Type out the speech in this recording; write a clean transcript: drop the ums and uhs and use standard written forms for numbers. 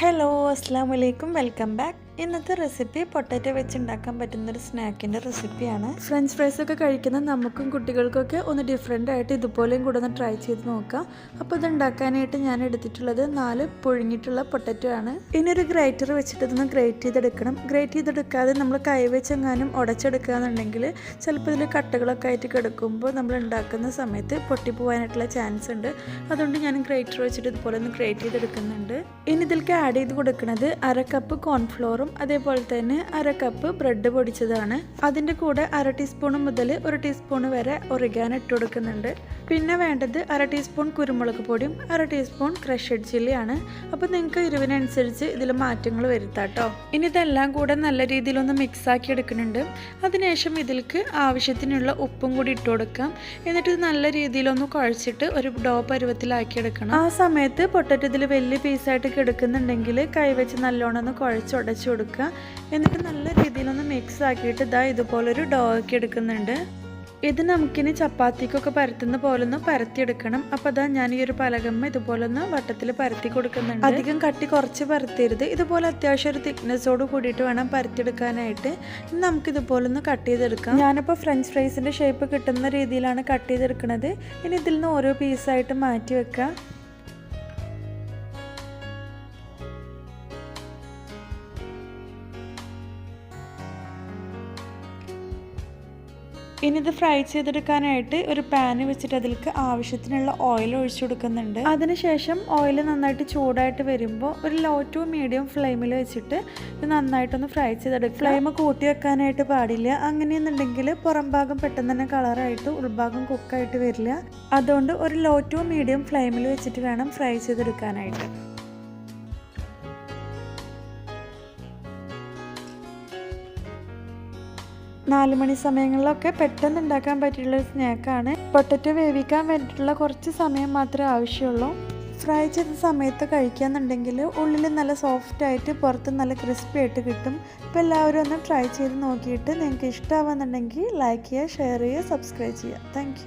Hello അസ്സാം വലൈക്കും welcome back. ഇന്നത്തെ റെസിപ്പി പൊട്ടാറ്റോ വെച്ച് ഉണ്ടാക്കാൻ പറ്റുന്നൊരു സ്നാക്കിൻ്റെ റെസിപ്പിയാണ്. ഫ്രഞ്ച് ഫ്രൈസ് ഒക്കെ കഴിക്കുന്ന നമുക്കും കുട്ടികൾക്കൊക്കെ ഒന്ന് ഡിഫറെൻ്റ് ആയിട്ട് ഇതുപോലെയും കൂടെ ഒന്ന് ട്രൈ ചെയ്ത് നോക്കാം. അപ്പോൾ ഇത് ഉണ്ടാക്കാനായിട്ട് ഞാൻ എടുത്തിട്ടുള്ളത് 4 പുഴുങ്ങിയിട്ടുള്ള പൊട്ടാറ്റോ ആണ്. ഇനി ഒരു ഗ്രേറ്റർ വെച്ചിട്ട് ഇതൊന്ന് ഗ്രേറ്റ് ചെയ്തെടുക്കണം. ഗ്രേറ്റ് ചെയ്തെടുക്കാതെ നമ്മൾ കൈവച്ചെങ്ങാനും ഉടച്ചെടുക്കുകയെന്നുണ്ടെങ്കിൽ ചിലപ്പോൾ ഇതിൽ കട്ടകളൊക്കെ ആയിട്ട് കിടക്കുമ്പോൾ നമ്മൾ ഉണ്ടാക്കുന്ന സമയത്ത് പൊട്ടിപ്പോവാനായിട്ടുള്ള ചാൻസ് ഉണ്ട്. അതുകൊണ്ട് ഞാൻ ഗ്രേറ്റർ വെച്ചിട്ട് ഇതുപോലെ ഒന്ന് ഗ്രേറ്റ് ചെയ്തെടുക്കുന്നുണ്ട്. ഇനി ഇതിലേക്ക് ആഡ് ചെയ്ത് കൊടുക്കുന്നത് 1/2 കപ്പ് കോൺഫ്ലോറും അതേപോലെ തന്നെ 1/2 കപ്പ് ബ്രെഡ് പൊടിച്ചതാണ്. അതിൻ്റെ കൂടെ 1/2 ടീസ്പൂൺ മുതൽ 1 ടീസ്പൂൺ വരെ ഒറിഗാനോ ഇട്ട് കൊടുക്കുന്നുണ്ട്. പിന്നെ വേണ്ടത് 1/2 ടീസ്പൂൺ കുരുമുളക് പൊടിയും 1/2 ടീസ്പൂൺ ക്രഷഡ് ചില്ലിയാണ്. അപ്പോൾ നിങ്ങൾക്ക് എരിവിനനുസരിച്ച് ഇതിൽ മാറ്റങ്ങൾ വരുത്താട്ടോ. ഇനി ഇതെല്ലാം കൂടെ നല്ല രീതിയിലൊന്ന് മിക്സ് ആക്കി എടുക്കുന്നുണ്ട്. അതിനുശേഷം ഇതിലേക്ക് ആവശ്യത്തിനുള്ള ഉപ്പും കൂടി ഇട്ട് കൊടുക്കാം. എന്നിട്ട് നല്ല രീതിയിലൊന്ന് കുഴച്ചിട്ട് ഒരു ഡോ പരുവത്തിലാക്കി എടുക്കണം. ആ സമയത്ത് പൊട്ടറ്റോ ഇതിൽ വലിയ പീസായിട്ട് കിടക്കുന്നുണ്ടെങ്കിൽ കൈവച്ച് നല്ലോണം ഒന്ന് കുഴച്ചുടച്ച് കൊടുക്കുക. എന്നിട്ട് നല്ല രീതിയിലൊന്ന് മിക്സ് ആക്കിയിട്ട് ഇതുപോലൊരു ഡോ ആക്കി എടുക്കുന്നുണ്ട്. ഇത് നമുക്കിനി ചപ്പാത്തിക്കൊക്കെ പരത്തുന്ന പോലെ ഒന്ന് പരത്തിയെടുക്കണം. അപ്പോൾ ഞാൻ ഈ ഒരു പലകമ്മ ഇതുപോലെ ഒന്ന് വട്ടത്തിൽ പരത്തി കൊടുക്കുന്നുണ്ട്. അധികം കട്ടി കുറച്ച് പരത്തരുത്. ഇതുപോലെ അത്യാവശ്യം ഒരു തിക്നെസ്സോട് കൂടിയിട്ട് വേണം പരത്തിയെടുക്കാനായിട്ട്. നമുക്കിതുപോലെ ഒന്ന് കട്ട് ചെയ്തെടുക്കാം. ഞാനിപ്പോൾ ഫ്രഞ്ച് ഫ്രൈസിൻ്റെ ഷേപ്പ് കിട്ടുന്ന രീതിയിലാണ് കട്ട് ചെയ്തെടുക്കുന്നത്. ഇനി ഇതിൽ നിന്ന് ഓരോ പീസായിട്ട് മാറ്റി വെക്കാം. ഇനി ഇത് ഫ്രൈ ചെയ്തെടുക്കാനായിട്ട് ഒരു പാന് വെച്ചിട്ട് അതിലേക്ക് ആവശ്യത്തിനുള്ള ഓയിൽ ഒഴിച്ചു കൊടുക്കുന്നുണ്ട്. അതിനുശേഷം ഓയിൽ നന്നായിട്ട് ചൂടായിട്ട് വരുമ്പോൾ ഒരു ലോ ടു മീഡിയം ഫ്ലെയിമിൽ വെച്ചിട്ട് ഇത് നന്നായിട്ടൊന്ന് ഫ്രൈ ചെയ്തെടുക്കുക. ഫ്ലെയിം കൂട്ടി വെക്കാനായിട്ട് പാടില്ല. അങ്ങനെയെന്നുണ്ടെങ്കിൽ പുറം ഭാഗം പെട്ടെന്ന് തന്നെ കളറായിട്ട് ഉൾഭാഗം കുക്കായിട്ട് വരില്ല. അതുകൊണ്ട് ഒരു ലോ ടു മീഡിയം ഫ്ലെയിമിൽ വെച്ചിട്ട് വേണം ഫ്രൈ ചെയ്തെടുക്കാനായിട്ട്. 4 മണി സമയങ്ങളിലൊക്കെ പെട്ടെന്ന് ഉണ്ടാക്കാൻ പറ്റിയിട്ടുള്ളൊരു സ്നാക്കാണ്. പൊട്ടറ്റോ വേവിക്കാൻ വേണ്ടിയിട്ടുള്ള കുറച്ച് സമയം മാത്രമേ ആവശ്യമുള്ളൂ. ഫ്രൈ ചെയ്ത സമയത്ത് കഴിക്കുകയെന്നുണ്ടെങ്കിൽ ഉള്ളിൽ നല്ല സോഫ്റ്റായിട്ട് പുറത്ത് നല്ല ക്രിസ്പി ആയിട്ട് കിട്ടും. അപ്പോൾ എല്ലാവരും ഒന്ന് ട്രൈ ചെയ്ത് നോക്കിയിട്ട് നിങ്ങൾക്ക് ഇഷ്ടമാവുന്നുണ്ടെങ്കിൽ ലൈക്ക് ചെയ്യുക, ഷെയർ ചെയ്യുക, സബ്സ്ക്രൈബ് ചെയ്യുക. താങ്ക്